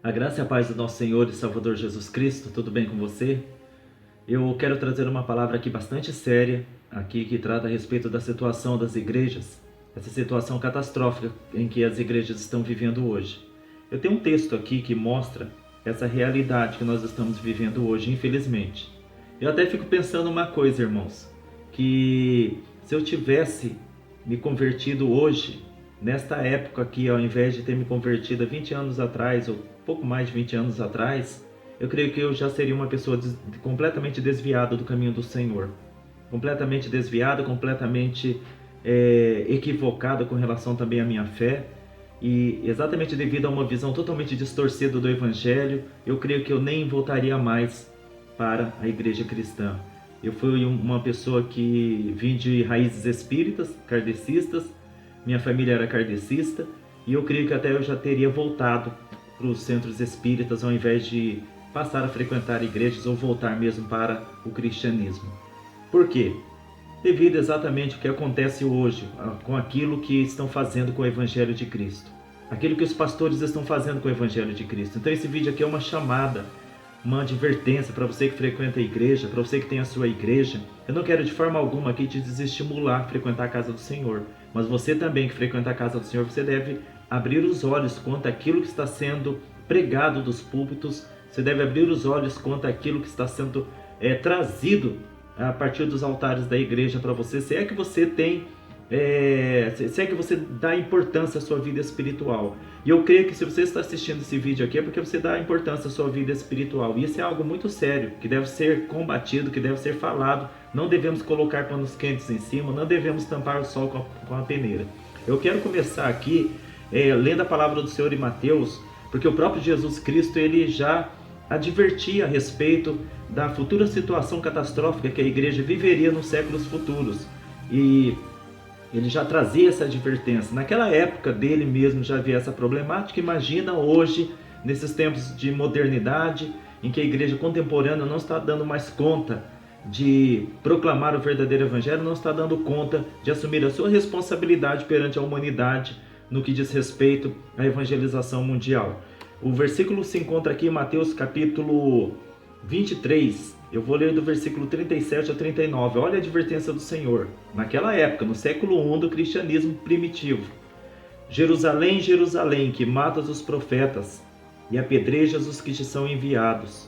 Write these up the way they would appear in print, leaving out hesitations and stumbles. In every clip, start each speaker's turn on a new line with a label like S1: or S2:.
S1: A graça e a paz do nosso Senhor e Salvador Jesus Cristo, tudo bem com você? Eu quero trazer uma palavra aqui bastante séria, aqui que trata a respeito da situação das igrejas, essa situação catastrófica em que as igrejas estão vivendo hoje. Eu tenho um texto aqui que mostra essa realidade que nós estamos vivendo hoje, infelizmente. Eu até fico pensando uma coisa, irmãos, que se eu tivesse me convertido hoje, nesta época aqui, ao invés de ter me convertido há 20 anos atrás, ou pouco mais de 20 anos atrás, eu creio que eu já seria uma pessoa completamente desviada do caminho do Senhor. Completamente desviada, completamente equivocada com relação também à minha fé. E exatamente devido a uma visão totalmente distorcida do Evangelho, eu creio que eu nem voltaria mais para a igreja cristã. Eu fui uma pessoa que vim de raízes espíritas, kardecistas, minha família era kardecista, e eu creio que até eu já teria voltado para os centros espíritas ao invés de passar a frequentar igrejas ou voltar mesmo para o cristianismo. Por quê? Devido exatamente ao que acontece hoje com aquilo que estão fazendo com o Evangelho de Cristo. Aquilo que os pastores estão fazendo com o Evangelho de Cristo. Então esse vídeo aqui é uma chamada, uma advertência para você que frequenta a igreja, para você que tem a sua igreja. Eu não quero de forma alguma aqui te desestimular a frequentar a casa do Senhor. Mas você também que frequenta a casa do Senhor, você deve abrir os olhos quanto àquilo que está sendo pregado dos púlpitos. Você deve abrir os olhos quanto àquilo que está sendo trazido a partir dos altares da igreja para você. Se é que você tem, se é que você dá importância à sua vida espiritual. E eu creio que se você está assistindo esse vídeo aqui é porque você dá importância à sua vida espiritual. E isso é algo muito sério, que deve ser combatido, que deve ser falado. Não devemos colocar panos quentes em cima, não devemos tampar o sol com a peneira. Eu quero começar aqui lendo a palavra do Senhor em Mateus, porque o próprio Jesus Cristo ele já advertia a respeito da futura situação catastrófica que a igreja viveria nos séculos futuros. E ele já trazia essa advertência. Naquela época dele mesmo já havia essa problemática. Imagina hoje, nesses tempos de modernidade, em que a igreja contemporânea não está dando mais conta de proclamar o verdadeiro evangelho, não está dando conta de assumir a sua responsabilidade perante a humanidade no que diz respeito à evangelização mundial. O versículo se encontra aqui em Mateus capítulo 23. Eu vou ler do versículo 37 a 39. Olha a advertência do Senhor. Naquela época, no século I do cristianismo primitivo. Jerusalém, Jerusalém, que matas os profetas e apedrejas os que te são enviados.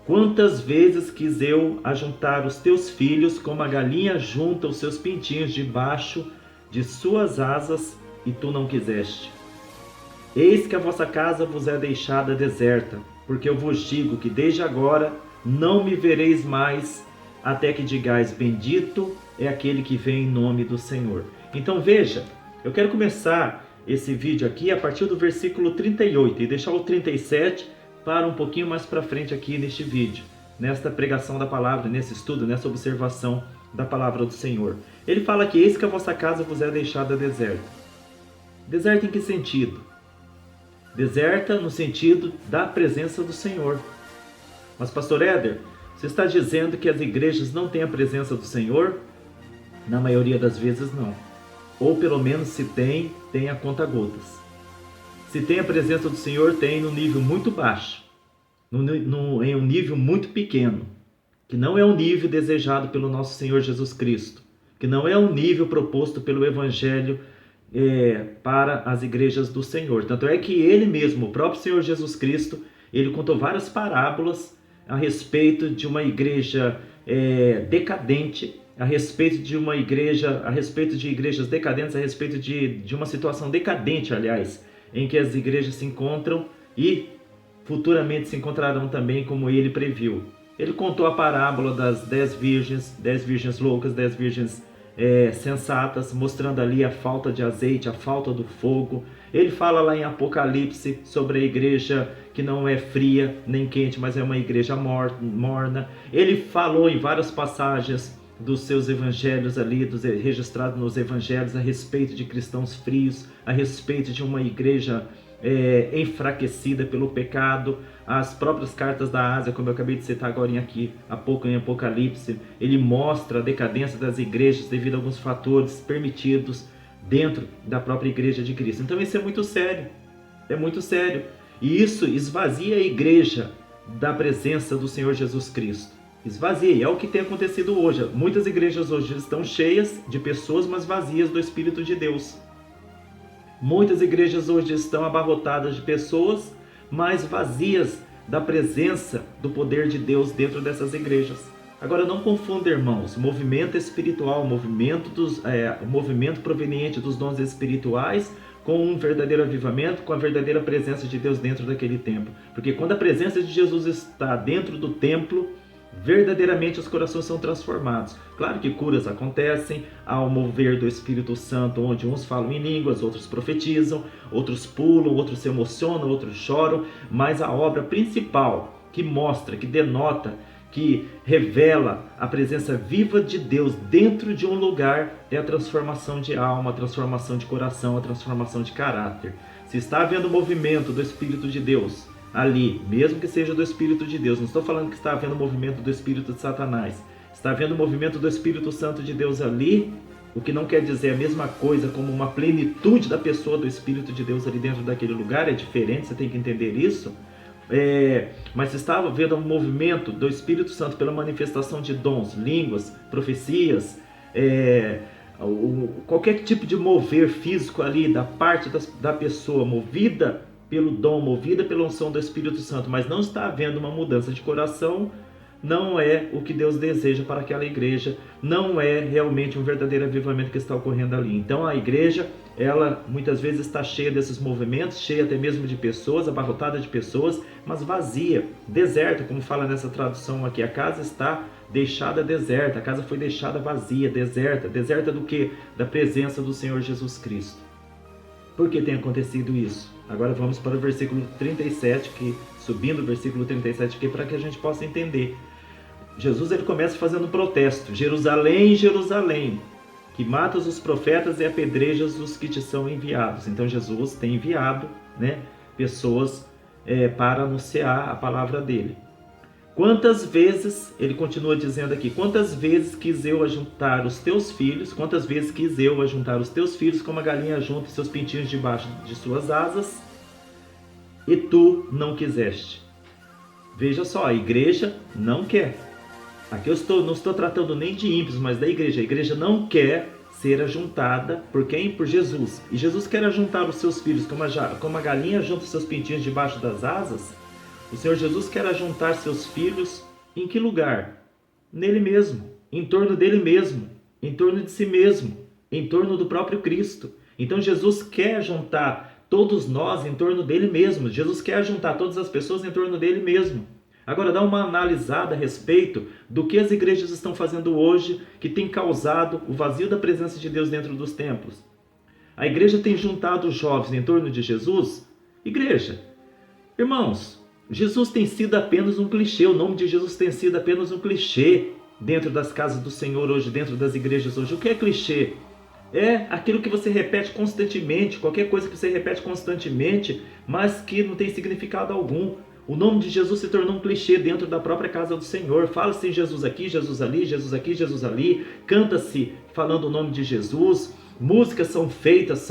S1: Quantas vezes quis eu ajuntar os teus filhos como a galinha junta os seus pintinhos debaixo de suas asas, e tu não quiseste. Eis que a vossa casa vos é deixada deserta, porque eu vos digo que desde agora não me vereis mais, até que digais, bendito é aquele que vem em nome do Senhor. Então veja, eu quero começar esse vídeo aqui a partir do versículo 38 e deixar o 37 para um pouquinho mais para frente aqui neste vídeo, nesta pregação da palavra, nesse estudo, nessa observação da palavra do Senhor. Ele fala que eis que a vossa casa vos é deixada deserta. Deserta em que sentido? Deserta no sentido da presença do Senhor. Mas pastor Éder, você está dizendo que as igrejas não têm a presença do Senhor? Na maioria das vezes não. Ou pelo menos se tem, tem a conta-gotas. Se tem a presença do Senhor, tem no nível muito baixo. Em um nível muito pequeno. Que não é o nível desejado pelo nosso Senhor Jesus Cristo. Que não é o nível proposto pelo Evangelho para as igrejas do Senhor. Tanto é que ele mesmo, o próprio Senhor Jesus Cristo, ele contou várias parábolas a respeito de uma igreja decadente, a respeito de uma igreja, a respeito de igrejas decadentes, a respeito de uma situação decadente, aliás, em que as igrejas se encontram e futuramente se encontrarão também, como ele previu. Ele contou a parábola das 10 virgens loucas, 10 virgens sensatas, mostrando ali a falta de azeite, a falta do fogo. Ele fala lá em Apocalipse sobre a igreja que não é fria nem quente, mas é uma igreja morna. Ele falou em várias passagens dos seus evangelhos ali, registrados nos evangelhos, a respeito de cristãos frios, a respeito de uma igreja enfraquecida pelo pecado. As próprias cartas da Ásia, como eu acabei de citar agora aqui, há pouco em Apocalipse, ele mostra a decadência das igrejas devido a alguns fatores permitidos dentro da própria igreja de Cristo. Então isso é muito sério, E isso esvazia a igreja da presença do Senhor Jesus Cristo. Esvazia, e é o que tem acontecido hoje. Muitas igrejas hoje estão cheias de pessoas, mas vazias do Espírito de Deus. Muitas igrejas hoje estão abarrotadas de pessoas, mas vazias da presença do poder de Deus dentro dessas igrejas. Agora, não confunda, irmãos, movimento espiritual, movimento proveniente dos dons espirituais com um verdadeiro avivamento, com a verdadeira presença de Deus dentro daquele templo. Porque quando a presença de Jesus está dentro do templo, verdadeiramente os corações são transformados. Claro que curas acontecem ao mover do Espírito Santo, onde uns falam em línguas, outros profetizam, outros pulam, outros se emocionam, outros choram, mas a obra principal que mostra, que denota, que revela a presença viva de Deus dentro de um lugar é a transformação de alma, a transformação de coração, a transformação de caráter. Se está havendo movimento do Espírito de Deus ali, mesmo que seja do Espírito de Deus, não estou falando que está havendo movimento do Espírito de Satanás, está havendo movimento do Espírito Santo de Deus ali, o que não quer dizer a mesma coisa como uma plenitude da pessoa do Espírito de Deus ali dentro daquele lugar, é diferente, você tem que entender isso. Mas se estava vendo um movimento do Espírito Santo pela manifestação de dons, línguas, profecias, qualquer tipo de mover físico ali da parte da pessoa, movida pelo dom, movida pela unção do Espírito Santo, mas não está havendo uma mudança de coração, não é o que Deus deseja para aquela igreja, não é realmente um verdadeiro avivamento que está ocorrendo ali. Então a igreja, ela muitas vezes está cheia desses movimentos, cheia até mesmo de pessoas, abarrotada de pessoas, mas vazia, deserta, como fala nessa tradução aqui. A casa está deixada deserta, a casa foi deixada vazia, deserta. Deserta do quê? Da presença do Senhor Jesus Cristo. Por que tem acontecido isso? Agora vamos para o versículo 37, subindo o versículo 37 aqui, para que a gente possa entender. Jesus ele começa fazendo um protesto: Jerusalém, Jerusalém, que matas os profetas e apedrejas os que te são enviados. Então Jesus tem enviado, pessoas para anunciar a palavra dele. Quantas vezes, ele continua dizendo aqui, quantas vezes quis eu ajuntar os teus filhos, como a galinha ajunta os seus pintinhos debaixo de suas asas, e tu não quiseste. Veja só, a igreja não quer. Aqui eu não estou tratando nem de ímpios, mas da igreja. A igreja não quer ser ajuntada por quem? Por Jesus. E Jesus quer ajuntar os seus filhos como a galinha junta os seus pintinhos debaixo das asas. O Senhor Jesus quer ajuntar seus filhos em que lugar? Nele mesmo, em torno dele mesmo, em torno de si mesmo, em torno do próprio Cristo. Então Jesus quer juntar todos nós em torno dele mesmo. Jesus quer juntar todas as pessoas em torno dele mesmo. Agora dá uma analisada a respeito do que as igrejas estão fazendo hoje que tem causado o vazio da presença de Deus dentro dos templos. A igreja tem juntado os jovens em torno de Jesus? Igreja, irmãos, Jesus tem sido apenas um clichê, o nome de Jesus tem sido apenas um clichê dentro das casas do Senhor hoje, dentro das igrejas hoje. O que é clichê? É aquilo que você repete constantemente, qualquer coisa que você repete constantemente, mas que não tem significado algum. O nome de Jesus se tornou um clichê dentro da própria casa do Senhor. Fala-se Jesus aqui, Jesus ali, Jesus aqui, Jesus ali. Canta-se falando o nome de Jesus. Músicas são feitas,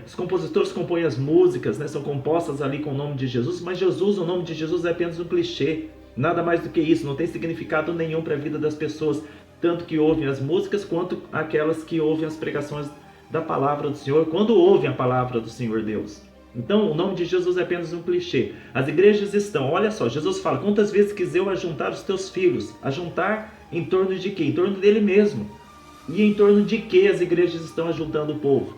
S1: os compositores compõem as músicas, são compostas ali com o nome de Jesus. Mas Jesus, o nome de Jesus é apenas um clichê. Nada mais do que isso, não tem significado nenhum para a vida das pessoas. Tanto que ouvem as músicas, quanto aquelas que ouvem as pregações da palavra do Senhor, quando ouvem a palavra do Senhor Deus. Então, o nome de Jesus é apenas um clichê. As igrejas estão, olha só, Jesus fala, quantas vezes quis eu ajuntar os teus filhos? Ajuntar em torno de quê? Em torno dele mesmo. E em torno de que as igrejas estão ajuntando o povo?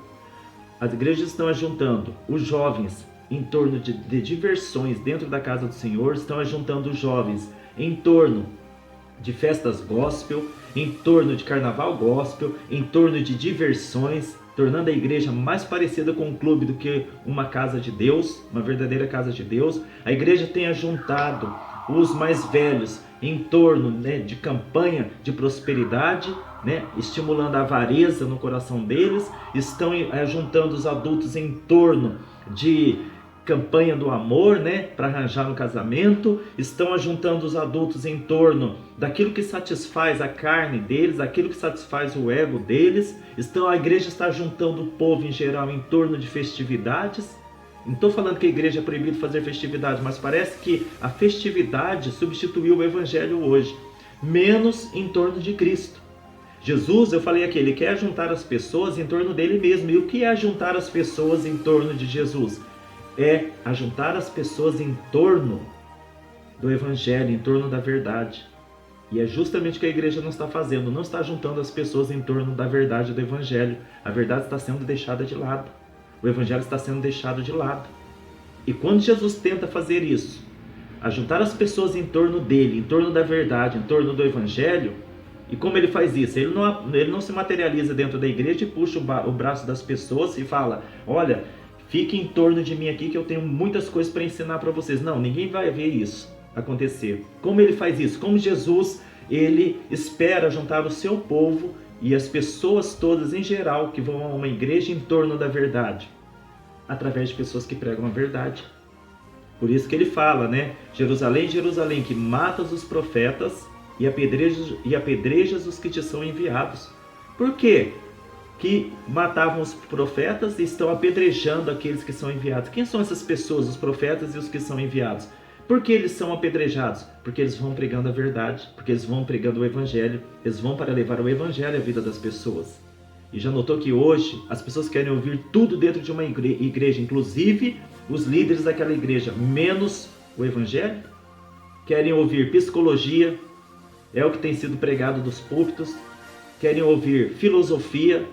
S1: As igrejas estão ajuntando os jovens em torno de diversões dentro da casa do Senhor, estão ajuntando os jovens em torno de festas gospel, em torno de carnaval gospel, em torno de diversões, tornando a igreja mais parecida com um clube do que uma casa de Deus, uma verdadeira casa de Deus. A igreja tem ajuntado os mais velhos em torno de campanha de prosperidade, estimulando a avareza no coração deles. Estão ajuntando os adultos em torno de campanha do amor, para arranjar no casamento. Estão ajuntando os adultos em torno daquilo que satisfaz a carne deles, aquilo que satisfaz o ego deles. A igreja está juntando o povo em geral em torno de festividades. Não estou falando que a igreja é proibido fazer festividade, mas parece que a festividade substituiu o evangelho hoje, menos em torno de Cristo. Jesus, eu falei aqui, ele quer juntar as pessoas em torno dele mesmo. E o que é juntar as pessoas em torno de Jesus? É ajuntar as pessoas em torno do evangelho, em torno da verdade. E é justamente o que a igreja não está fazendo, não está juntando as pessoas em torno da verdade do evangelho. A verdade está sendo deixada de lado. O evangelho está sendo deixado de lado. E quando Jesus tenta fazer isso, ajuntar as pessoas em torno dele, em torno da verdade, em torno do evangelho, e como ele faz isso? Ele não se materializa dentro da igreja e puxa o braço das pessoas e fala: olha, fique em torno de mim aqui que eu tenho muitas coisas para ensinar para vocês. Não, ninguém vai ver isso acontecer. Como ele faz isso? Como Jesus, ele espera juntar o seu povo e as pessoas todas em geral que vão a uma igreja em torno da verdade, através de pessoas que pregam a verdade. Por isso que ele fala, né? Jerusalém, Jerusalém, que matas os profetas e apedrejas os que te são enviados. Por quê? Que matavam os profetas e estão apedrejando aqueles que são enviados. Quem são essas pessoas, os profetas e os que são enviados? Por que eles são apedrejados? Porque eles vão pregando a verdade, porque eles vão pregando o evangelho, eles vão para levar o evangelho à vida das pessoas. E já notou que hoje as pessoas querem ouvir tudo dentro de uma igreja, inclusive os líderes daquela igreja, menos o evangelho? Querem ouvir psicologia, é o que tem sido pregado dos púlpitos. Querem ouvir filosofia,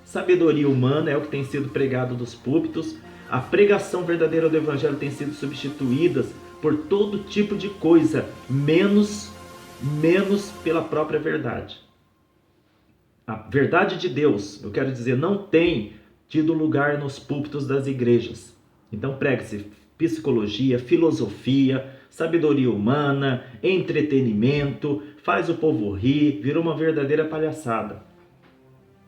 S1: sabedoria humana, é o que tem sido pregado dos púlpitos. A pregação verdadeira do evangelho tem sido substituída por todo tipo de coisa, menos pela própria verdade. A verdade de Deus, eu quero dizer, não tem tido lugar nos púlpitos das igrejas. Então pregue-se psicologia, filosofia, sabedoria humana, entretenimento, faz o povo rir, virou uma verdadeira palhaçada.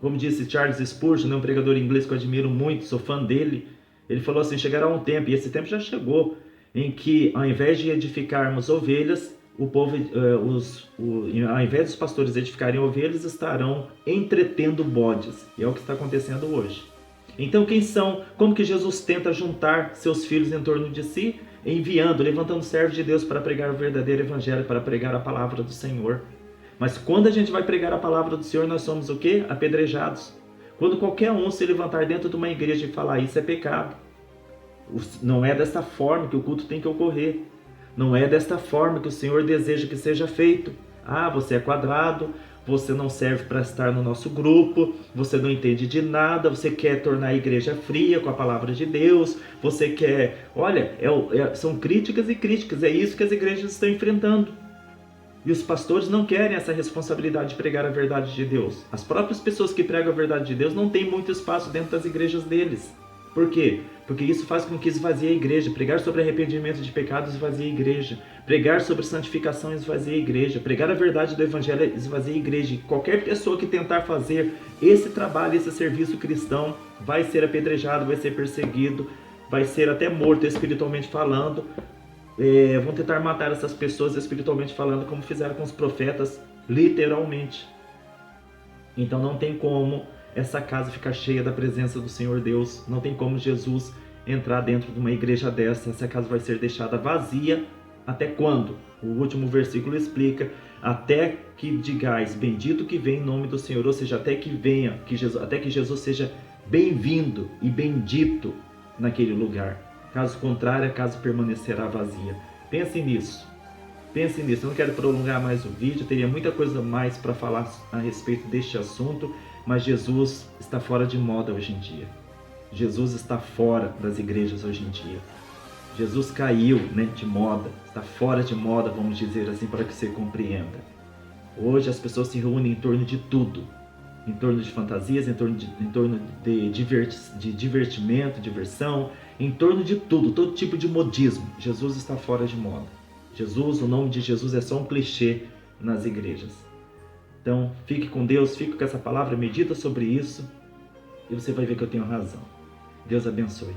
S1: Como disse Charles Spurgeon, um pregador inglês que eu admiro muito, sou fã dele, ele falou assim: chegará um tempo, e esse tempo já chegou, em que ao invés de edificarmos ovelhas, ao invés dos pastores edificarem ovelhas, estarão entretendo bodes. E é o que está acontecendo hoje. Então como que Jesus tenta juntar seus filhos em torno de si? Enviando, levantando servos de Deus para pregar o verdadeiro evangelho, para pregar a palavra do Senhor. Mas quando a gente vai pregar a palavra do Senhor, nós somos o quê? Apedrejados. Quando qualquer um se levantar dentro de uma igreja e falar isso é pecado. Não é desta forma que o culto tem que ocorrer. Não é desta forma que o Senhor deseja que seja feito. Ah, você é quadrado, você não serve para estar no nosso grupo, você não entende de nada, você quer tornar a igreja fria com a palavra de Deus, você quer... Olha, são críticas e críticas, é isso que as igrejas estão enfrentando. E os pastores não querem essa responsabilidade de pregar a verdade de Deus. As próprias pessoas que pregam a verdade de Deus não têm muito espaço dentro das igrejas deles. Por quê? Porque isso faz com que esvazie a igreja. Pregar sobre arrependimento de pecados esvazia a igreja. Pregar sobre santificação esvazia a igreja. Pregar a verdade do evangelho esvazia a igreja. E qualquer pessoa que tentar fazer esse trabalho, esse serviço cristão, vai ser apedrejado, vai ser perseguido, vai ser até morto espiritualmente falando. Vão tentar matar essas pessoas espiritualmente falando, como fizeram com os profetas, literalmente. Então não tem como essa casa ficar cheia da presença do Senhor Deus. Não tem como Jesus entrar dentro de uma igreja dessa. Essa casa vai ser deixada vazia. Até quando? O último versículo explica: até que digais, bendito que vem em nome do Senhor. Ou seja, até que venha, até que Jesus seja bem-vindo e bendito naquele lugar. Caso contrário, a casa permanecerá vazia. Pense nisso. Pense nisso. Eu não quero prolongar mais o vídeo. Teria muita coisa mais para falar a respeito deste assunto. Mas Jesus está fora de moda hoje em dia. Jesus está fora das igrejas hoje em dia. Jesus caiu, de moda. Está fora de moda, vamos dizer assim, para que você compreenda. Hoje as pessoas se reúnem em torno de tudo. Em torno de fantasias, em torno de divertimento, diversão, em torno de tudo, todo tipo de modismo. Jesus está fora de moda. Jesus, o nome de Jesus é só um clichê nas igrejas. Então, fique com Deus, fique com essa palavra, medita sobre isso e você vai ver que eu tenho razão. Deus abençoe.